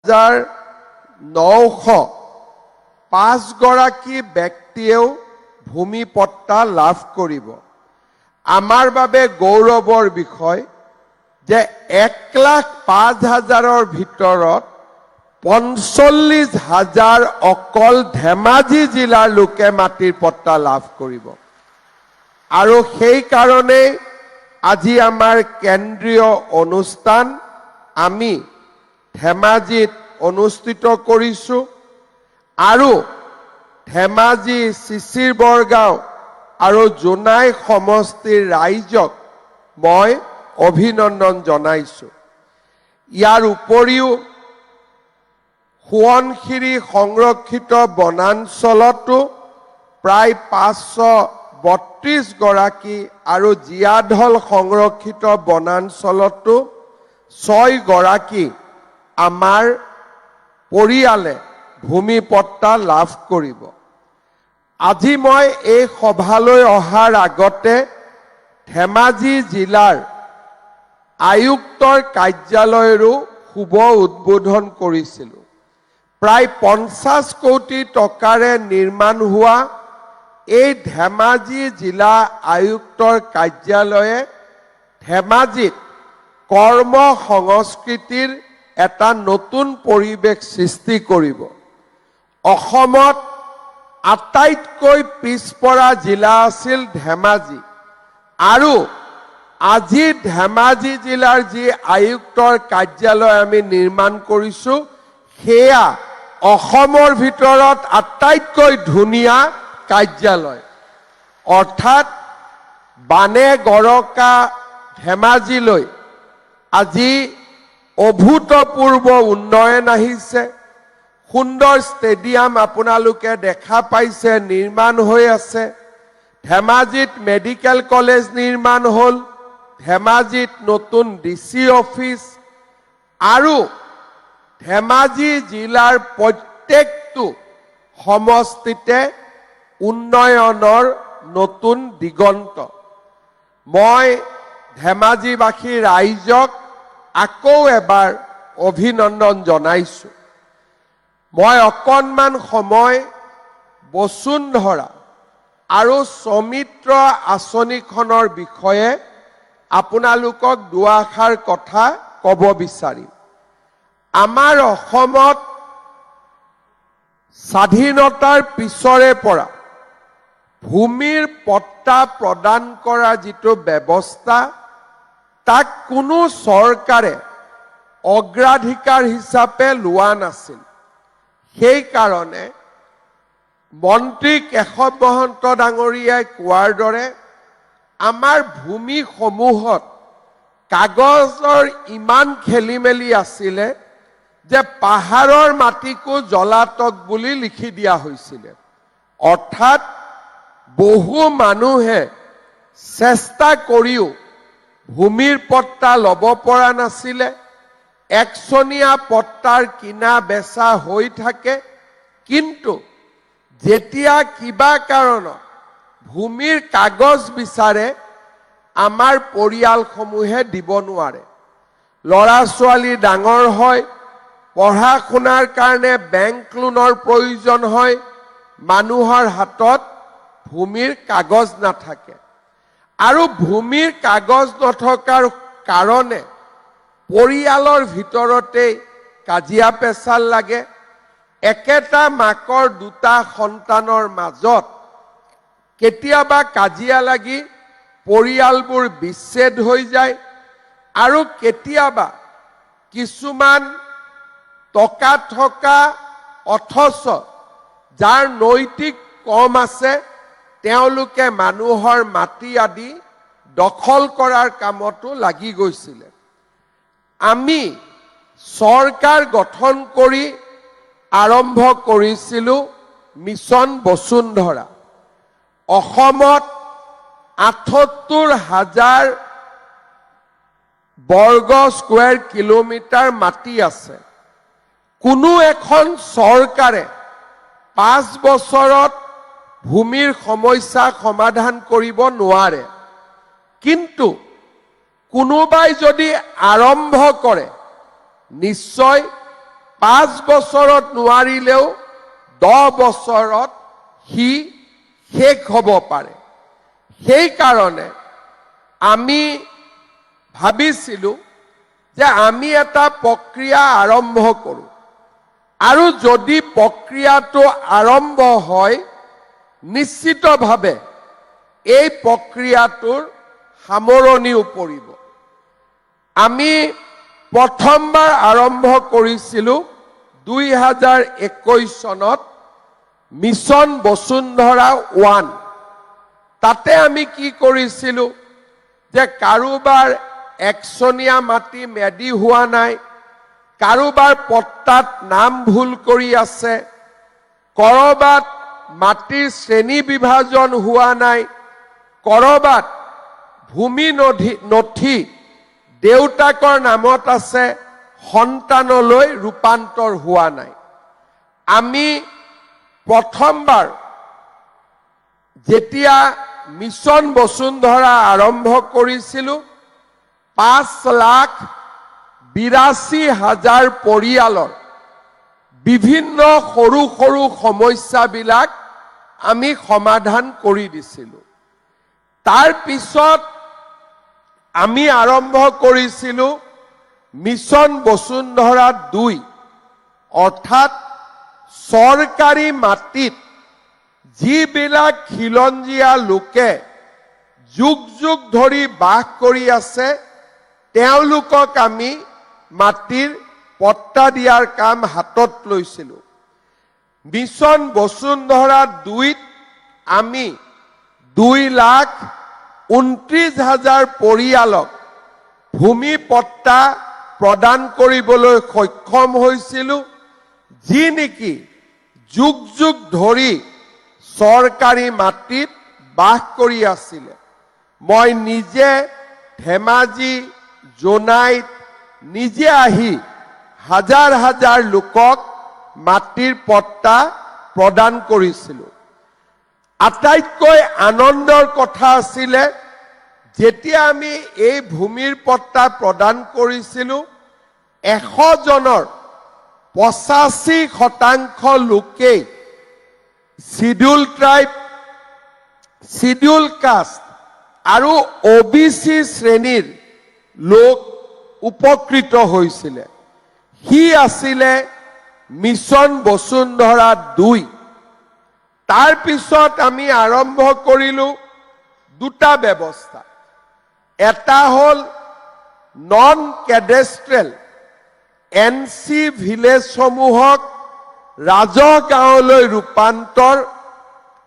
905 গৰাকী ব্যক্তিয়েও ভূমি পট্টা লাভ কৰিব। আমাৰ বাবে গৌৰৱৰ বিষয় যে 1,05,000ৰ ভিতৰত 45,000 অকল ধেমাজি জিলাৰ লোকে মাটিৰ পট্টা লাভ কৰিব। আৰু সেই কাৰণে আজি আমাৰ কেন্দ্ৰীয় অনুষ্ঠান আমি ধেমাজিত অনুষ্ঠিত কৰিছো আৰু ধেমাজি চিচিৰ বৰগাঁও আৰু জোনাই সমষ্টিৰ ৰাইজক মই অভিনন্দন জনাইছো। ইয়াৰ উপৰিও সোৱণশিৰি সংৰক্ষিত বনাঞ্চলতো প্ৰায় 532 গৰাকী আৰু জীয়াঢল সংৰক্ষিত বনাঞ্চলতো 6 গৰাকী আমাৰ পৰিয়ালে ভূমি পট্টা লাভ কৰিব। আজি মই এই সভালৈ অহাৰ আগতে ধেমাজি জিলাৰ আয়ুক্তৰ কাৰ্যালয়ৰো শুভ উদ্বোধন কৰিছিলোঁ। প্ৰায় 50 কোটি টকাৰে নিৰ্মাণ হোৱা এই ধেমাজি জিলা আয়ুক্তৰ কাৰ্যালয়ে ধেমাজিত কৰ্ম সংস্কৃতিৰ এটা নতুন পৰিৱেশ সৃষ্টি কৰিব। অসমত আটাইতকৈ পিছপৰা জিলা আছিল ধেমাজি আৰু আজি ধেমাজি জিলাৰ যি আয়ুক্তৰ কাৰ্যালয় আমি নিৰ্মাণ কৰিছো সেয়া অসমৰ ভিতৰত আটাইতকৈ ধুনীয়া কাৰ্যালয়। অৰ্থাৎ বানে গৰকা ধেমাজিলৈ আজি অভূতপূৰ্ব উন্নয়ন আহিছে। সুন্দৰ ষ্টেডিয়াম আপোনালোকে দেখা পাইছে নিৰ্মাণ হৈ আছে। ধেমাজিত মেডিকেল কলেজ নিৰ্মাণ হ'ল, ধেমাজিত নতুন DC অফিচ আৰু ধেমাজি জিলাৰ প্ৰত্যেকটো সমষ্টিতে উন্নয়নৰ নতুন দিগন্ত। মই ধেমাজিবাসী ৰাইজক আকৌ এবাৰ অভিনন্দন জনাইছো। মই অকণমান সময় বসুন্ধৰা আৰু সৌমিত্ৰ আঁচনিখনৰ বিষয়ে আপোনালোকক দুআষাৰ কথা ক'ব বিচাৰিম। আমাৰ অসমত স্বাধীনতাৰ পিছৰে পৰা ভূমিৰ পট্টা প্ৰদান কৰা যিটো ব্যৱস্থা তাক কোনো চৰকাৰে অগ্ৰাধিকাৰ হিচাপে লোৱা নাছিল। সেই কাৰণে মন্ত্ৰী কেশৱ মহন্ত ডাঙৰীয়াই কোৱাৰ দৰে আমাৰ ভূমিসমূহত কাগজৰ ইমান খেলিমেলি আছিলে যে পাহাৰৰ মাটিকো জলাতক বুলি লিখি দিয়া হৈছিলে। অৰ্থাৎ বহু মানুহে চেষ্টা কৰিও ভূমিৰ পট্টা ল'ব পৰা নাছিলে। একচনীয়া পট্টাৰ কিনা বেচা হৈ থাকে, কিন্তু যেতিয়া কিবা কাৰণত ভূমিৰ কাগজ বিচাৰে আমাৰ পৰিয়ালসমূহে দিব নোৱাৰে। ল'ৰা ছোৱালী ডাঙৰ হয়, পঢ়া শুনাৰ কাৰণে বেংক লোনৰ প্ৰয়োজন হয়, মানুহৰ হাতত ভূমিৰ কাগজ নাথাকে আৰু ভূমিৰ কাগজ নথকাৰ কাৰণে পৰিয়ালৰ ভিতৰতেই কাজিয়া পেচাল লাগে। একেটা মাকৰ দুটা সন্তানৰ মাজত কেতিয়াবা কাজিয়া লাগি পৰিয়ালবোৰ বিচ্ছেদ হৈ যায় আৰু কেতিয়াবা কিছুমান টকা থকা অথচ যাৰ নৈতিক কম আছে তেওঁলোকে মানুহৰ মাটি আদি দখল কৰাৰ কামতো লাগি গৈছিলে। আমি চৰকাৰ গঠন কৰি আৰম্ভ কৰিছিলোঁ মিছন বসুন্ধৰা। অসমত ৭৮,০০০ বৰ্গ স্কোৱাৰ কিলোমিটাৰ মাটি আছে। কোনো এখন চৰকাৰে 5 বছৰত ভূমিৰ সমস্যা সমাধান কৰিব নোৱাৰে, কিন্তু কোনোবাই যদি আৰম্ভ কৰে নিশ্চয় 5 বছৰত নোৱাৰিলেও 10 বছৰত সি শেষ হ'ব পাৰে। সেই কাৰণে আমি ভাবিছিলোঁ যে আমি এটা প্ৰক্ৰিয়া আৰম্ভ কৰোঁ আৰু যদি প্ৰক্ৰিয়াটো আৰম্ভ হয় নিশ্চিতভাৱে এই প্ৰক্ৰিয়াটোৰ সামৰণিও পৰিব। আমি প্ৰথমবাৰ আৰম্ভ কৰিছিলোঁ 2021 চনত মিছন বসুন্ধৰা 1। তাতে আমি কি কৰিছিলোঁ যে কাৰোবাৰ একচনীয়া মাটি মেদি হোৱা নাই, কাৰোবাৰ পট্টাত নাম ভুল কৰি আছে, কৰবাত মাটিৰ শ্ৰেণী বিভাজন হোৱা নাই, কৰবাত ভূমি নথি দেউতাকৰ নামত আছে, সন্তানলৈ ৰূপান্তৰ হোৱা নাই। আমি প্ৰথমবাৰ যেতিয়া মিছন বসুন্ধৰা আৰম্ভ কৰিছিলোঁ 5,82,000 পৰিয়ালৰ বিভিন্ন সৰু সৰু সমস্যাবিলাক আমি সমাধান কৰি দিছিলোঁ। তাৰ পিছত আমি আৰম্ভ কৰিছিলোঁ মিছন বসুন্ধৰা 2, অৰ্থাৎ চৰকাৰী মাটিত যিবিলাক খিলঞ্জীয়া লোকে যুগ যুগ ধৰি বাস কৰি আছে তেওঁলোকক আমি মাটিৰ পট্টা দিয়াৰ কাম হাতত লৈছিলোঁ। মিছন বসুন্ধৰা 2ত আমি 2,29,000 পৰিয়ালক ভূমি পট্টা প্ৰদান কৰিবলৈ সক্ষম হৈছিলোঁ, যি নেকি যুগ যুগ ধৰি চৰকাৰী মাটিত বাস কৰি আছিলে। মই নিজে ধেমাজি জোনাইত নিজে আহি হাজাৰ হাজাৰ লোকক মাটিৰ পট্টা প্ৰদান কৰিছিলোঁ। আটাইতকৈ আনন্দৰ কথা আছিলে যেতিয়া আমি এই ভূমিৰ পট্টা প্ৰদান কৰিছিলোঁ 100 জনৰ 85% লোকেই শিডিউল ট্ৰাইব, শিডিউল কাষ্ট আৰু OBC শ্ৰেণীৰ লোক উপকৃত হৈছিলে। সি আছিলে মিছন বসুন্ধৰা 2। তাৰ পিছত আমি আৰম্ভ কৰিলোঁ দুটা ব্যৱস্থা। এটা হ'ল নন কেডেষ্ট্ৰেল NC ভিলেজসমূহক ৰাজহ গাঁৱলৈ ৰূপান্তৰ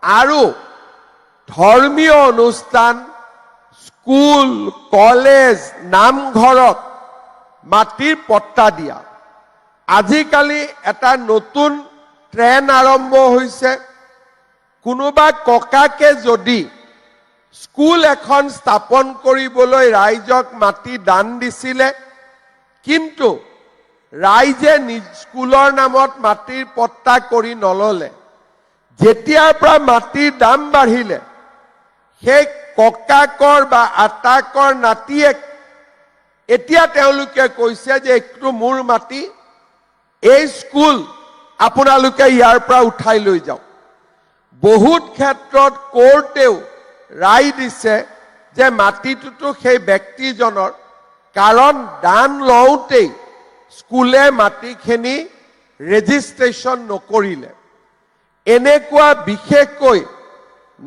আৰু ধৰ্মীয় অনুষ্ঠান, স্কুল, কলেজ, নামঘৰক মাটিৰ পট্টা দিয়া। আজিকালি এটা নতুন ট্ৰেণ্ড আৰম্ভ হৈছে। কোনোবা ককাকে যদি স্কুল এখন স্থাপন কৰিবলৈ ৰাইজক মাটি দান দিছিলে, কিন্তু ৰাইজে স্কুলৰ নামত মাটিৰ পট্টা কৰি নললে, যেতিয়াৰ পৰা মাটিৰ দাম বাঢ়িলে সেই ককাকৰ বা আটাকৰ নাতিয়েক এতিয়া তেওঁলোকে কৈছে যে এইটো মোৰ মাটি, এই স্কুল আপোনালোকে ইয়াৰ পৰা উঠাই লৈ যাওক। বহুত ক্ষেত্ৰত কোৰ্টেও ৰায় দিছে যে মাটিটোতো সেই ব্যক্তিজনৰ, কাৰণ দান লওঁতেই স্কুলে মাটিখিনি ৰেজিষ্ট্ৰেশ্যন নকৰিলে। এনেকুৱা বিশেষকৈ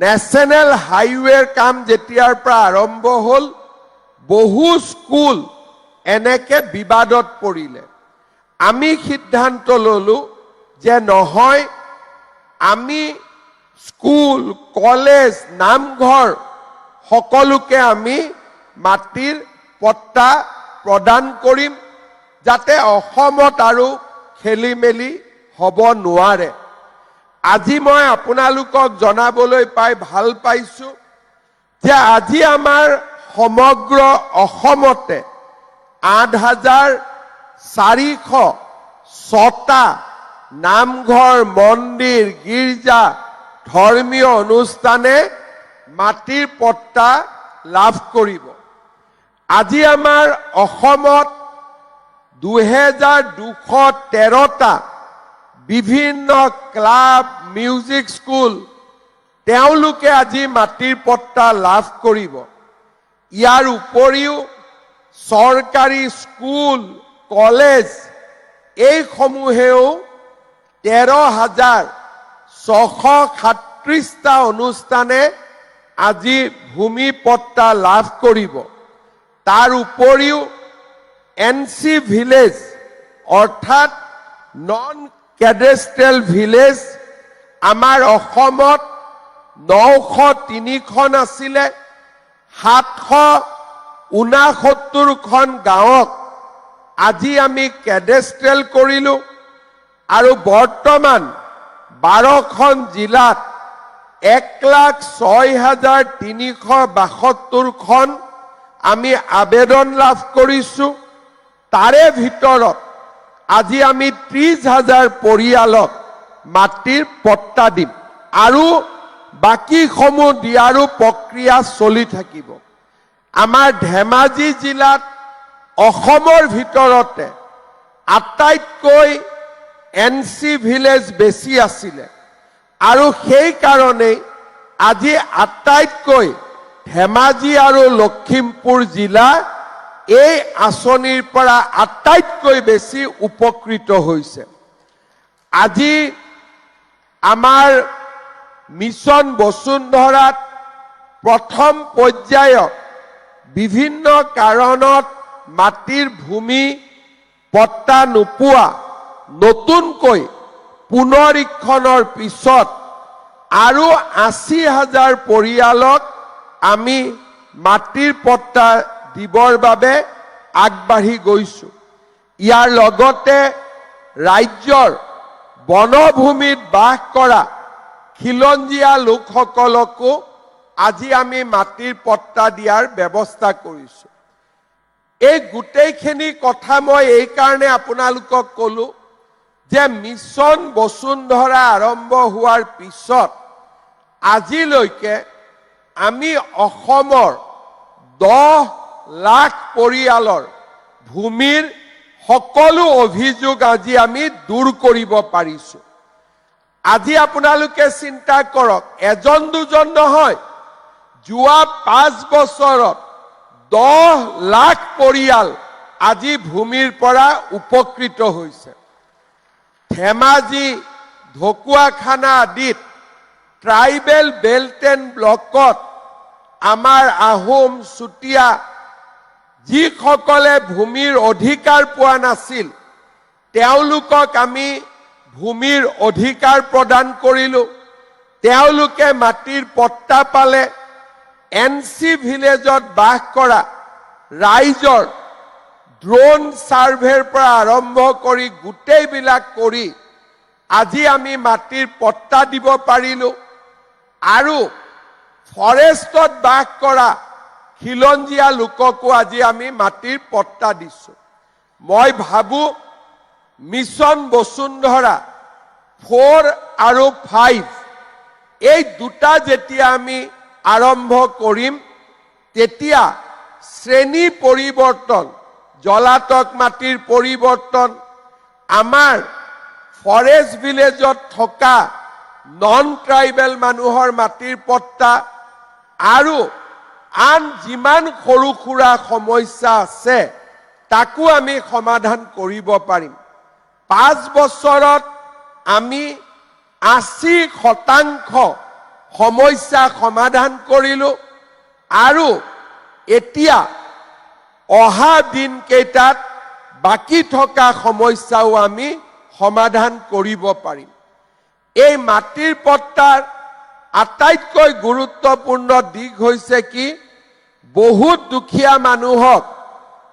নেশ্যনেল হাইৱেৰ কাম যেতিয়াৰ পৰা আৰম্ভ হ'ল বহু স্কুল এনেকে বিবাদত পৰিলে। আমি সিদ্ধান্ত ললো যে নহয়, আমি স্কুল, কলেজ, নামঘৰ সকলোকে আমি মাটিৰ পট্টা প্ৰদান কৰিম, যাতে অসমত আৰু খেলি মেলি হ'ব নোৱাৰে। আজি মই আপোনালোকক জনাবলৈ পাই ভাল পাইছোঁ যে আজি আমাৰ সমগ্ৰ অসমতে 8,406টা নামঘৰ, মন্দিৰ, গীৰ্জা, ধৰ্মীয় অনুষ্ঠানে মাটিৰ পট্টা লাভ কৰিব। আজি আমাৰ অসমত 2213টা বিভিন্ন ক্লাব মিউজিক স্কুল তেওঁলোকে আজি মাটিৰ পট্টা লাভ কৰিব। ইয়াৰ উপৰিও চৰকাৰী স্কুল কলেজ এইসমূহেও 13,637টা অনুষ্ঠানে আজি ভূমি পট্টা লাভ কৰিব। তাৰ উপৰিও এনসি ভিলেজ অৰ্থাৎ নন কেডেষ্ট্ৰেল ভিলেজ আমাৰ অসমত 903খন আছিলে, 769খন গাঁৱক আজি আমি কেডেষ্ট্ৰেল কৰিলো আৰু বৰ্তমান 12খন জিলাত 1,06,372খন আমি আবেদন লাভ কৰিছো। তাৰে ভিতৰত আজি আমি 30,000 পৰিয়ালক মাটিৰ পট্টা দিম আৰু বাকীসমূহ দিয়াৰো প্ৰক্ৰিয়া চলি থাকিব। আমাৰ ধেমাজি জিলাত অসমৰ ভিতৰতে আটাইতকৈ এনসি ভিলেজ বেছি আছিলে আৰু সেই কাৰণেই আজি আটাইতকৈ ধেমাজি আৰু লখিমপুৰ জিলা এই আঁচনিৰ পৰা আটাইতকৈ বেছি উপকৃত হৈছে। আজি আমাৰ মিছন বসুন্ধৰাত প্ৰথম পৰ্যায়ত বিভিন্ন কাৰণত মাটিৰ ভূমি পট্টা নোপোৱা নতুনকৈ পুনৰীক্ষণৰ পিছত আৰু 80,000 পৰিয়ালক আমি মাটিৰ পট্টা দিবৰ বাবে আগবাঢ়ি গৈছো। ইয়াৰ লগতে ৰাজ্যৰ বনভূমিত বাস কৰা খিলঞ্জীয়া লোকসকলকো আজি আমি মাটিৰ পট্টা দিয়াৰ ব্যৱস্থা কৰিছো। এই গোটেইখিনি কথা মই এই কাৰণে আপোনালোকক ক'লো যে মিছন বসুন্ধৰা আৰম্ভ হোৱাৰ পিছত আজিলৈকে আমি অসমৰ 10 লাখ পৰিয়ালৰ ভূমিৰ সকলো অভিযোগ আজি আমি দূৰ কৰিব পাৰিছো। আজি আপোনালোকে চিন্তা কৰক, এজন দুজন নহয়, যোৱা 5 বছৰত 10 লাখ পৰিয়াল আজি ভূমিৰ পৰা উপকৃত হৈছে। ধেমাজি ঢকুৱাখানা আদিত ট্ৰাইবেল বেল্ট এণ্ড ব্লকত আমাৰ আহোম চুতীয়া যিসকলে ভূমিৰ অধিকাৰ পোৱা নাছিল তেওঁলোকক আমি ভূমিৰ অধিকাৰ প্ৰদান কৰিলো। তেওঁলোকে মাটিৰ পট্টা পালে। এনসি ভিলেজত বাস কৰা ৰাইজৰ ড্ৰোন সাৰ্ভেৰ পৰা আৰম্ভ কৰি গোটেইবিলাক কৰি আজি আমি মাটিৰ পট্টা দিব পাৰিলো আৰু ফৰেষ্টত বাস কৰা খিলঞ্জীয়া লোককো আজি আমি মাটিৰ পট্টা দিছো। মই ভাবো মিছন বসুন্ধৰা 4 আৰু 5 এই দুটা যেতিয়া আমি আৰম্ভ কৰিম তেতিয়া শ্ৰেণী পৰিৱৰ্তন, জলাতক মাটিৰ পৰিৱৰ্তন, আমাৰ ফৰেষ্ট ভিলেজত থকা নন ট্ৰাইবেল মানুহৰ মাটিৰ পট্টা আৰু আন যিমান সৰু সুৰা সমস্যা আছে তাকো আমি সমাধান কৰিব পাৰিম। 5 বছৰত আমি 80% সমস্যা সমাধান কৰিলো আৰু এতিয়া অহা দিন কেইটাত বাকি থকা সমস্যাও আমি সমাধান কৰিব পাৰিম। এই মাটিৰ পট্টাৰ আটাইতকৈ গুৰুত্বপূৰ্ণ দিক হৈছে কি, বহুত দুখীয়া মানুহক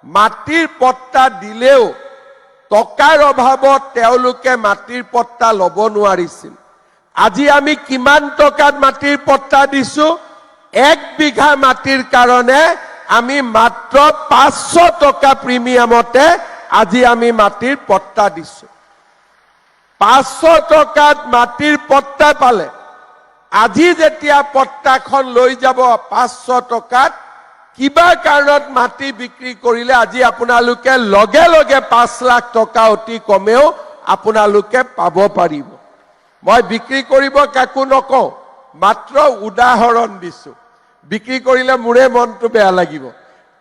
মাটিৰ পট্টা দিলেও টকাৰ অভাৱত তেওঁলোকে মাটিৰ পট্টা ল'ব নোৱাৰিছিল। আজি আমি কিমান টকাত মাটিৰ পট্টা দিছো? 1 বিঘা মাটিৰ কাৰণে আমি মাত্ৰ 500 টকা প্ৰিমিয়ামতে আজি আমি মাটিৰ পট্টা দিছো। 500 টকাত মাটিৰ পট্টা পালে আজি যেতিয়া পট্টাখন লৈ যাব 500 টকাত কিবা কাৰণত মাটি বিক্ৰী কৰিলে আজি আপোনালোকে লগে লগে 5 লাখ টকা অতি কমেও আপোনালোকে পাব পাৰিব। মই বিক্ৰী কৰিব কাকো নকওঁ, মাত্ৰ উদাহৰণ দিছো। বিক্ৰী কৰিলে মোৰে মনটো বেয়া লাগিব,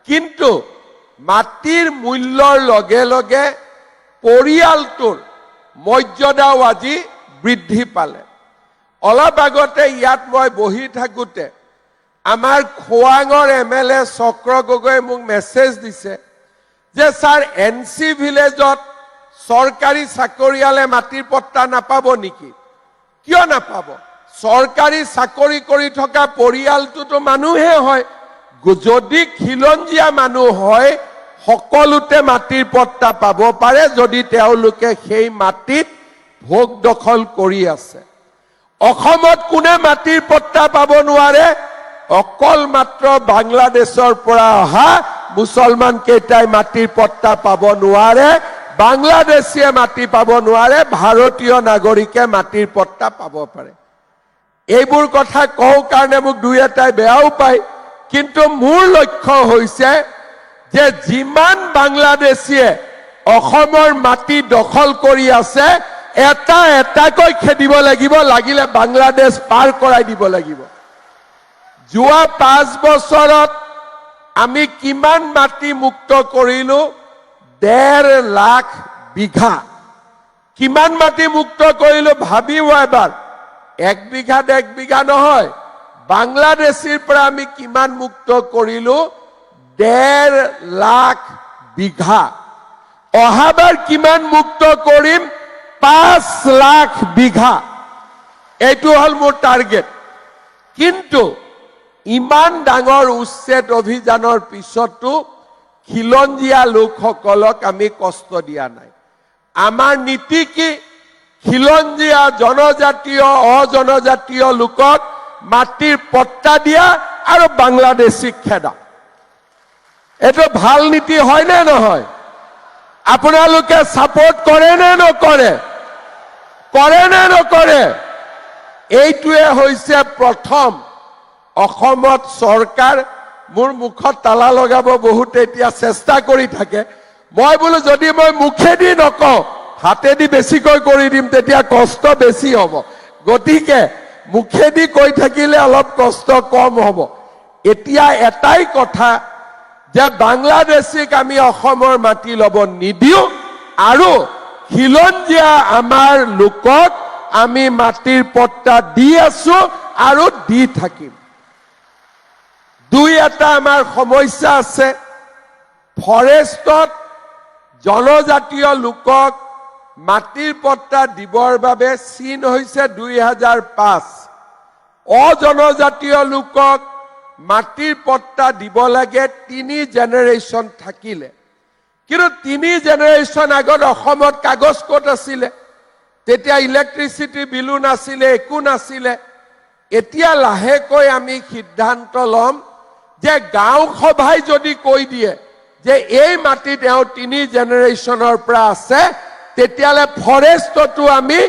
কিন্তু মাটিৰ মূল্যৰ লগে লগে পৰিয়ালটোৰ মৰ্যাদাও আজি বৃদ্ধি পালে। অলপ আগতে ইয়াত মই বহি থাকোঁতে আমাৰ খোৱাঙৰ MLA চক্ৰ গগৈয়ে মোক মেছেজ দিছে যে ছাৰ NC ভিলেজত চৰকাৰী চাকৰিয়ালে মাটিৰ পট্টা নাপাব নেকি? কিয় নাপাব? চৰকাৰী চাকৰি কৰি থকা পৰিয়ালটোতো মানুহে হয়। যদি খিলঞ্জীয়া মানুহ হয় সকলোতে মাটিৰ পট্টা পাব পাৰে যদি তেওঁলোকে সেই মাটিত ভোগ দখল কৰি আছে। অসমত কোনে মাটিৰ পট্টা পাব নোৱাৰে? অকল মাত্ৰ বাংলাদেশৰ পৰা অহা মুছলমান কেইটাই মাটিৰ পট্টা পাব নোৱাৰে, বাংলাদেশীয়ে মাটি পাব নোৱাৰে, ভাৰতীয় নাগৰিকে মাটিৰ পট্টা পাব পাৰে। এইবোৰ কথা কওঁ কাৰণে মোক দুই এটাই বেয়াও পায়, কিন্তু মোৰ লক্ষ্য হৈছে যে যিমান বাংলাদেশীয়ে অসমৰ মাটি দখল কৰি আছে এটা এটাকৈ খেদিব লাগিব, লাগিলে বাংলাদেশ পাৰ কৰাই দিব লাগিব। যোৱা 5 বছৰত আমি কিমান মাটি মুক্ত কৰিলো? 1.5 লাখ বিঘা। কিমান মাটি মুক্ত কৰিলো ভাবিব এবাৰ। 1 বিঘা 1 বিঘা নহয়, বাংলাদেশীৰ পৰা আমি কিমান মুক্ত কৰিলো? 1.5 লাখ বিঘা। অহাবাৰ কিমান মুক্ত কৰিম? 5 লাখ বিঘা। এইটো হল মোৰ টাৰ্গেট। কিন্তু ইমান ডাঙৰ উচ্ছেদ অভিযানৰ পিছতো খিলঞ্জীয়া লোকসকলক আমি কষ্ট দিয়া নাই। আমাৰ নীতি কি? খিলঞ্জীয়া জনজাতীয় অজনজাতীয় লোকক মাটিৰ পট্টা দিয়া আৰু বাংলাদেশীক খেদা। এইটো ভাল নীতি হয় নে নহয়? আপোনালোকে সাপোৰ্ট কৰে নে নকৰে? কৰে নে নকৰে? এইটোৱে হৈছে প্ৰথম অসমত চৰকাৰ। মোৰ মুখত তালা লগাব বহুতে এতিয়া চেষ্টা কৰি থাকে। মই বোলো যদি মই মুখেদি নকওঁ হাতেদি বেছিকৈ কৰি দিম, তেতিয়া কষ্ট বেছি হ'ব। গতিকে মুখেদি কৈ থাকিলে অলপ কষ্ট কম হ'ব। এতিয়া এটাই কথা যে বাংলাদেশীক আমি অসমৰ মাটি ল'ব নিদিওঁ আৰু খিলঞ্জীয়া আমাৰ লোকক আমি মাটিৰ পট্টা দি আছো আৰু দি থাকিম। দুই এটা আমাৰ সমস্যা আছে। ফৰেষ্টত জনজাতীয় লোকক মাটিৰ পট্টা দিবৰ বাবে চীন হৈছে 2005। অজনজাতীয় লোকক মাটিৰ পট্টা দিব লাগে 3 জেনেৰেশ্যন থাকিলে। কিন্তু 3 জেনেৰেশ্যন আগত অসমত কাগজ ক'ত আছিলে? তেতিয়া ইলেক্ট্ৰিচিটি বিলো নাছিলে, একো নাছিলে। এতিয়া লাহেকৈ আমি সিদ্ধান্ত ল'ম যে গাঁও সভাই যদি কৈ দিয়ে যে এই মাটি তেওঁ 3 জেনেৰেশ্যনৰ পৰা আছে, তেতিয়ালে ফৰেষ্টতো আমি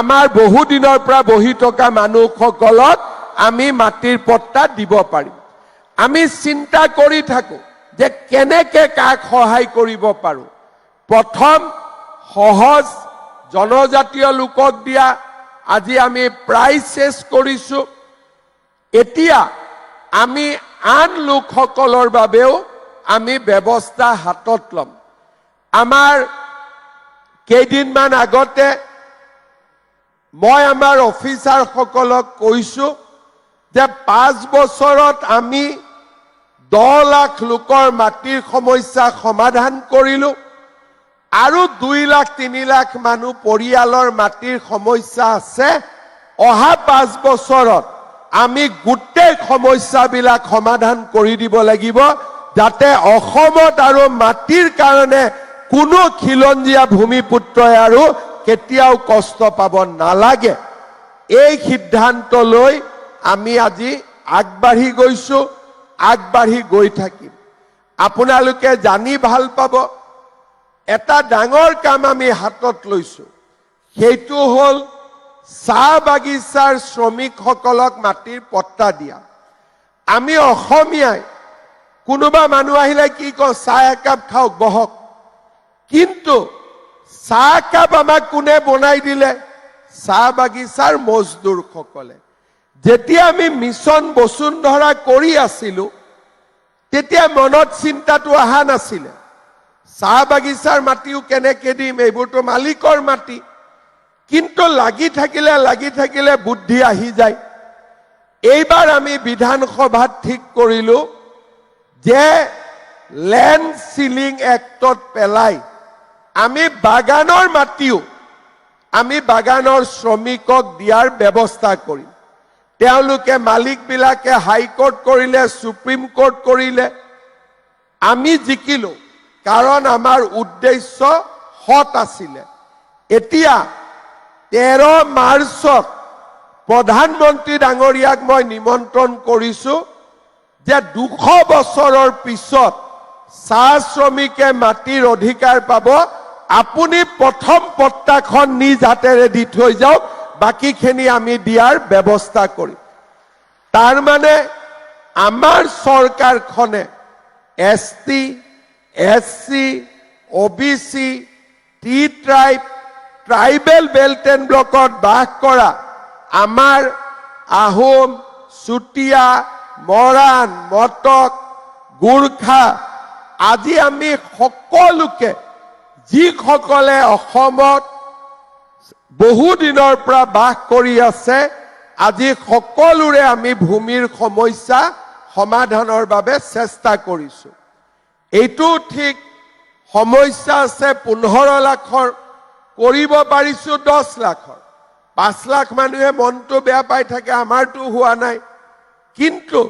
আমাৰ বহু দিনৰ পৰা বহি থকা মানুহসকলক আমি মাটিৰ পট্টা দিব পাৰিম। আমি চিন্তা কৰি থাকো যে কেনেকে কাক সহায় কৰিব পাৰো। প্ৰথম সহজ জনজাতীয় লোকক দিয়া আজি আমি প্ৰায় চেষ্টা কৰিছো। এতিয়া আমি আন লোকসকলৰ বাবেও আমি ব্যৱস্থা হাতত ল'ম। আমাৰ কেইদিনমান আগতে মই আমাৰ অফিচাৰসকলক কৈছো যে 5 বছৰত আমি 10 লাখ লোকৰ মাটিৰ সমস্যা সমাধান কৰিলো আৰু 2 লাখ 3 লাখ মানুহ পৰিয়ালৰ মাটিৰ সমস্যা আছে। অহা 5 বছৰত আমি গোটেই সমস্যাবিলাক সমাধান কৰি দিব লাগিব, যাতে অসমত আৰু মাটিৰ কাৰণে কোনো খিলঞ্জীয়া ভূমিপুত্ৰই আৰু কেতিয়াও কষ্ট পাব নালাগে। এই সিদ্ধান্ত লৈ আমি আজি আগবাঢ়ি গৈছো, আগবাঢ়ি গৈ থাকিম। আপোনালোকে জানি ভাল পাব এটা ডাঙৰ কাম আমি হাতত লৈছো। সেইটো হ'ল চাহ বাগিচাৰ শ্ৰমিকসকলক মাটিৰ পট্টা দিয়া। আমি অসমীয়াই কোনোবা মানুহ আহিলে কি কওঁ, চাহ একাপ খাওক, বহক। কিন্তু চাহ কাপ আমাক কোনে বনাই দিলে? চাহ বাগিচাৰ মজদুৰসকলে। যেতিয়া আমি মিছন বসুন্ধৰা কৰি আছিলো, তেতিয়া মনত চিন্তাটো অহা নাছিলে, চাহ বাগিচাৰ মাটিও কেনেকে দিম, এইবোৰতো মালিকৰ মাটি। কিন্তু লাগি থাকিলে বুদ্ধি আহি যায়। এইবাৰ আমি বিধানসভাত ঠিক কৰিলো যে লেণ্ড সিলিং এক্টত পেলাই আমি বাগানৰ মাটিও আমি বাগানৰ শ্ৰমিকক দিয়াৰ ব্যৱস্থা কৰিম। তেওঁলোকে মালিকবিলাকে হাইকোৰ্ট কৰিলে, সুপ্ৰিম কোৰ্ট কৰিলে, আমি জিকিলো, কাৰণ আমাৰ উদ্দেশ্য সৎ আছিলে। এতিয়া 13 মাৰ্চত প্ৰধানমন্ত্ৰী ডাঙৰীয়াক মই নিমন্ত্ৰণ কৰিছো যে 200 বছৰৰ পিছত চাহ শ্ৰমিকে মাটিৰ অধিকাৰ পাব। আপুনি প্ৰথম পত্তাখন নিজ হাতেৰে দি থৈ যাওক, বাকীখিনি আমি দিয়াৰ ব্যৱস্থা কৰিম। তাৰ মানে আমাৰ চৰকাৰখনে ST, SC, OBC, T-ট্ৰাইব, ট্ৰাইবেল বেল্ট এণ্ড ব্লকত বাস কৰা আমাৰ আহোম, চুতীয়া, মৰাণ, মটক, গোৰ্খা, আজি আমি সকলোকে, যিসকলে অসমত বহু দিনৰ পৰা বাস কৰি আছে, আজি সকলোৰে আমি ভূমিৰ সমস্যা সমাধানৰ বাবে চেষ্টা কৰিছো। এইটো ঠিক সমস্যা আছে 15 লাখৰ, কৰিব পাৰিছো 10 লাখৰ। 5 লাখ মানুহে মনটো বেয়া পাই থাকে, আমাৰটো হোৱা নাই। কিন্তু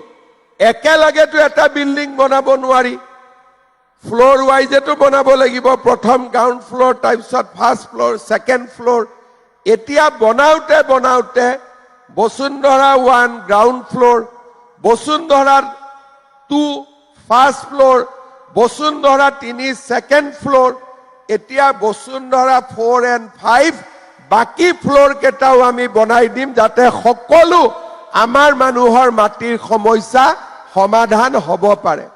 একেলগেতো এটা বিল্ডিং বনাব নোৱাৰি, ফ্লোৰ ৱাইজেতো বনাব লাগিব। প্ৰথম গ্ৰাউণ্ড ফ্লোৰ, তাৰপিছত ফাৰ্ষ্ট ফ্লোৰ, ছেকেণ্ড ফ্লোৰ। এতিয়া বনাওতে বসুন্ধৰা 1 গ্ৰাউণ্ড ফ্লোৰ, বসুন্ধৰা 2 ফাৰ্ষ্ট ফ্লোৰ, বসুন্ধৰা 3 ছেকেণ্ড ফ্লোৰ, এতিয়া বসুন্ধৰা 4 and 5 বাকি ফ্লোৰ কেইটাও আমি বনাই দিম, যাতে সকলো আমাৰ মানুহৰ মাটিৰ সমস্যা সমাধান হ'ব পাৰে।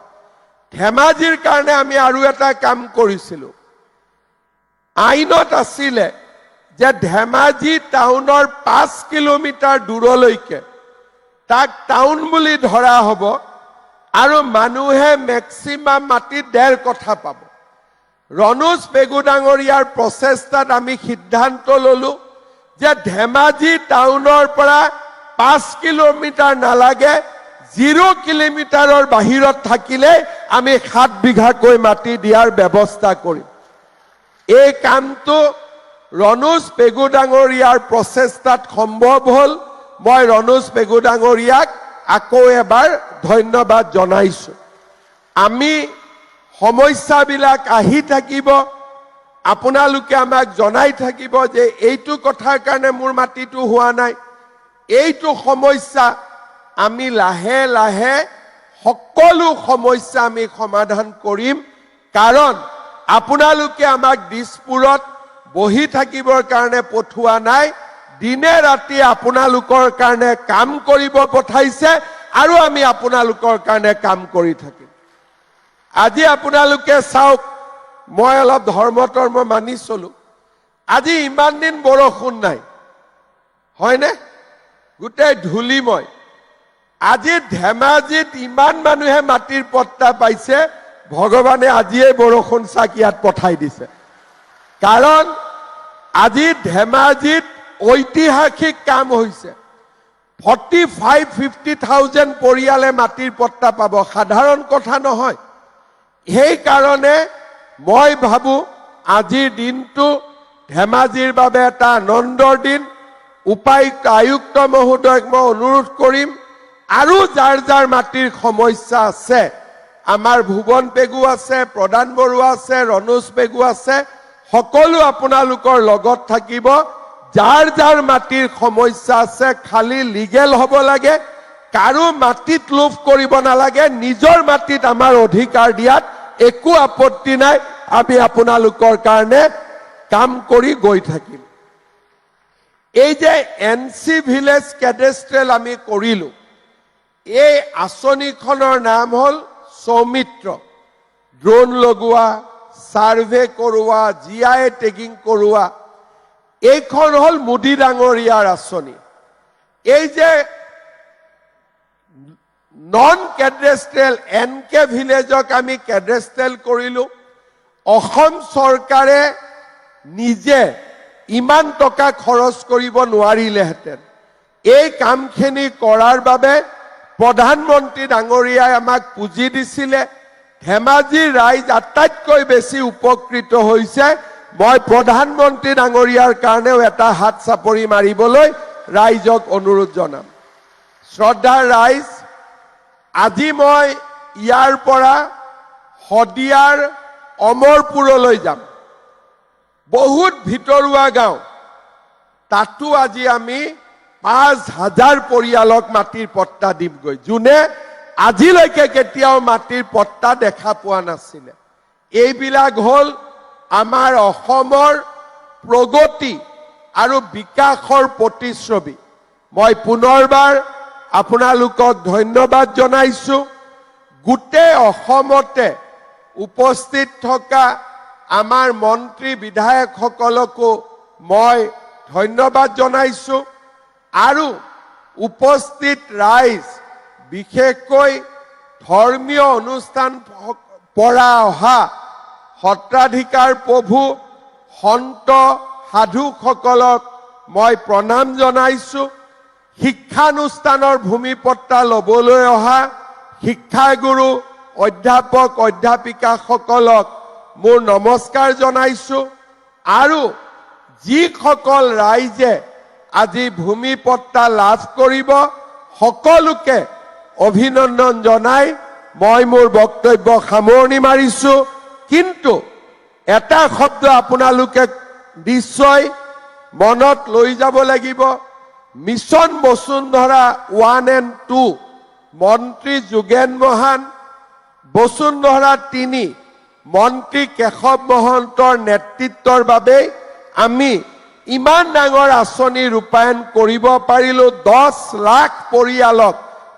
ধেমাজিৰ কাৰণে আমি আৰু এটা কাম কৰিছিলো। আইনত আছিলে যে ধেমাজি টাউনৰ 5 কিলোমিটাৰ দূৰলৈকে তাক টাউন বুলি ধৰা হ'ব আৰু মানুহে মেক্সিমাম মাটি 1.5 কঠা পাব। ৰণোজ পেগু ডাঙৰীয়াৰ প্ৰচেষ্টাত আমি সিদ্ধান্ত ললো যে ধেমাজি টাউনৰ পৰা 5 কিলোমিটাৰ নালাগে, 0 কিলোমিটাৰৰ বাহিৰত থাকিলে আমি 7 বিঘাকৈ মাটি দিয়াৰ ব্যৱস্থা কৰিম। এই কামটো ৰণোজ পেগু ডাঙৰীয়াৰ প্ৰচেষ্টাত সম্ভৱ হ'ল। মই ৰণোজ পেগু ডাঙৰীয়াক আকৌ এবাৰ ধন্যবাদ জনাইছো। আমি সমস্যাবিলাক আহি থাকিব, আপোনালোকে আমাক জনাই থাকিব যে এইটো কথাৰ কাৰণে মোৰ মাটিটো হোৱা নাই, এইটো সমস্যা। আমি লাহে লাহে সকলো সমস্যা আমি সমাধান কৰিম, কাৰণ আপোনালোকে আমাক দিছপুৰত বহি থাকিবৰ কাৰণে পঠোৱা নাই, দিনে ৰাতি আপোনালোকৰ কাৰণে কাম কৰিব পঠাইছে, আৰু আমি আপোনালোকৰ কাৰণে কাম কৰি থাকিম। আজি আপোনালোকে চাওক, মই অলপ ধৰ্ম মানি চলো। আজি ইমান দিন বৰষুণ নাই, হয়নে? গোটেই ধূলিময়। আজি ধেমাজিত ইমান মানুহে মাটিৰ পট্টা পাইছে, ভগৱানে আজিয়ে বৰষুণ চাক ইয়াত পঠাই দিছে। কাৰণ আজি ধেমাজিত ঐতিহাসিক কাম হৈছে। 45-50,000 পৰিয়ালে মাটিৰ পট্টা পাব, সাধাৰণ কথা নহয়। সেইকাৰণে মই ভাবো আজিৰ দিনটো ধেমাজিৰ বাবে এটা আনন্দৰ দিন। উপায়ুক্ত আয়ুক্ত মহোদয়ক মই অনুৰোধ কৰিম, আৰু যাৰ যাৰ মাটিৰ সমস্যা আছে, আমাৰ ভুৱন পেগু আছে, প্ৰধান বৰুৱা আছে, ৰণোজ পেগু আছে, সকলো আপোনালোকৰ লগত থাকিব। যাৰ যাৰ মাটিৰ সমস্যা আছে, খালি লিগেল হ'ব লাগে, কাৰো মাটিত লোভ কৰিব নালাগে। নিজৰ মাটিত আমাৰ অধিকাৰ দিয়াত একো আপত্তি নাই, আমি আপোনালোকৰ কাৰণে কাম কৰি গৈ থাকিম। এই যে NC ভিলেজ কেডেষ্ট্ৰেল আমি কৰিলো, এই আঁচনিখনৰ নাম হ'ল সৌমিত্ৰ ড্ৰোন লগোৱা সাৰ্ভে কৰোৱা জিআই টেগিং কৰোৱা এইখন হল মোদী ডাঙৰীয়াৰ আঁচনি এই যে নন কেড্ৰেষ্ট্ৰেল এনকে ভিলেজক আমি কেড্ৰেষ্ট্ৰেল কৰিলো অসম চৰকাৰে নিজে ইমান টকা খৰচ কৰিব নোৱাৰিলেহেঁতেন এই কামখিনি কৰাৰ বাবে প্ৰধানমন্ত্ৰী ডাঙৰীয়াই আমাক পুঁজি দিছিলে ধেমাজি ৰাইজ আটাইতকৈ বেছি উপকৃত হৈছে মই প্ৰধানমন্ত্ৰী ডাঙৰীয়াৰ কাৰণেও এটা হাত চাপৰি মাৰিবলৈ ৰাইজক অনুৰোধ জনাম শ্ৰদ্ধাৰ ৰাইজ আজি মই ইয়াৰ পৰা শদিয়াৰ অমৰপুৰলৈ যাম বহুত ভিতৰুৱা গাঁও তাতো আজি আমি ৫,০০০ পৰিয়ালক মাটিৰ পট্টা দিমগৈ যোনে আজিলৈকে কেতিয়াও মাটিৰ পট্টা দেখা পোৱা নাছিলে এইবিলাক হল আমাৰ অসমৰ প্ৰগতি আৰু বিকাশৰ প্ৰতিচ্ছবি মই পুনৰবাৰ আপোনালোকক ধন্যবাদ জনাইছো গোটেই অসমতে উপস্থিত থকা আমাৰ মন্ত্ৰী বিধায়কসকলকো মই ধন্যবাদ জনাইছো আৰু উপস্থিত ৰাইজ বিশেষকৈ ধৰ্মীয় অনুষ্ঠান পৰা অহা সত্ৰাধিকাৰ প্ৰভু সন্ত সাধুসকলক মই প্ৰণাম জনাইছো শিক্ষানুষ্ঠানৰ ভূমিপট্টা ল'বলৈ অহা শিক্ষাগুৰু অধ্যাপক অধ্যাপিকাসকলক মোৰ নমস্কাৰ জনাইছো আৰু যিসকল ৰাইজে আজি ভূমিপট্টা লাভ কৰিব সকলোকে অভিনন্দন জনাই মই মোৰ বক্তব্য সামৰণি মাৰিছো কিন্তু এটা শব্দ আপোনালোকে নিশ্চয় মনত লৈ যাব লাগিব মিছন বসুন্ধৰা 1 and 2 মন্ত্ৰী যোগেন মহান বসুন্ধৰা 3 মন্ত্ৰী কেশৱ মহন্তৰ নেতৃত্বৰ বাবে আমি ইমান ডাঙৰ আঁচনি ৰূপায়ণ কৰিব পাৰিলো 10 লাখ পৰিয়ালক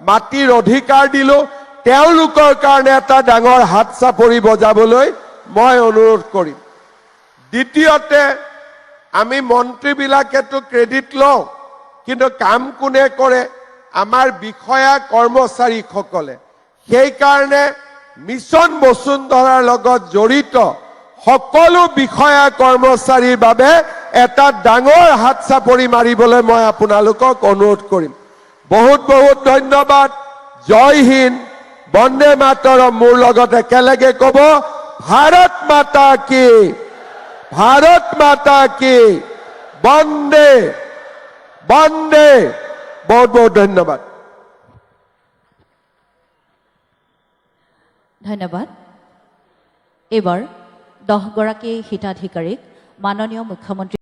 মাটিৰ অধিকাৰ দিলো তেওঁলোকৰ কাৰণে এটা ডাঙৰ হাত চাপৰি বজাবলৈ মই অনুৰোধ কৰিম দ্বিতীয়তে আমি মন্ত্ৰীবিলাকেতো ক্ৰেডিট লওঁ কিন্তু কাম কোনে কৰে আমাৰ বিষয়া কৰ্মচাৰীসকলে সেই কাৰণে মিছন বসুন্ধৰাৰ লগত জড়িত সকলো বিষয়া কৰ্মচাৰীৰ বাবে এটা ডাঙৰ হাত চাপৰি মাৰিবলৈ মই আপোনালোকক অনুৰোধ কৰিম বহুত বহুত ধন্যবাদ জয় হিন্দ বন্দে মাতৰম মোৰ লগত একেলগে ক'ব ভাৰত মাতা কি বন্দে বন্দে বহুত বহুত ধন্যবাদ ধন্যবাদ এবাৰ 10 গৰাকী হিতাধিকাৰীক মাননীয় মুখ্যমন্ত্ৰী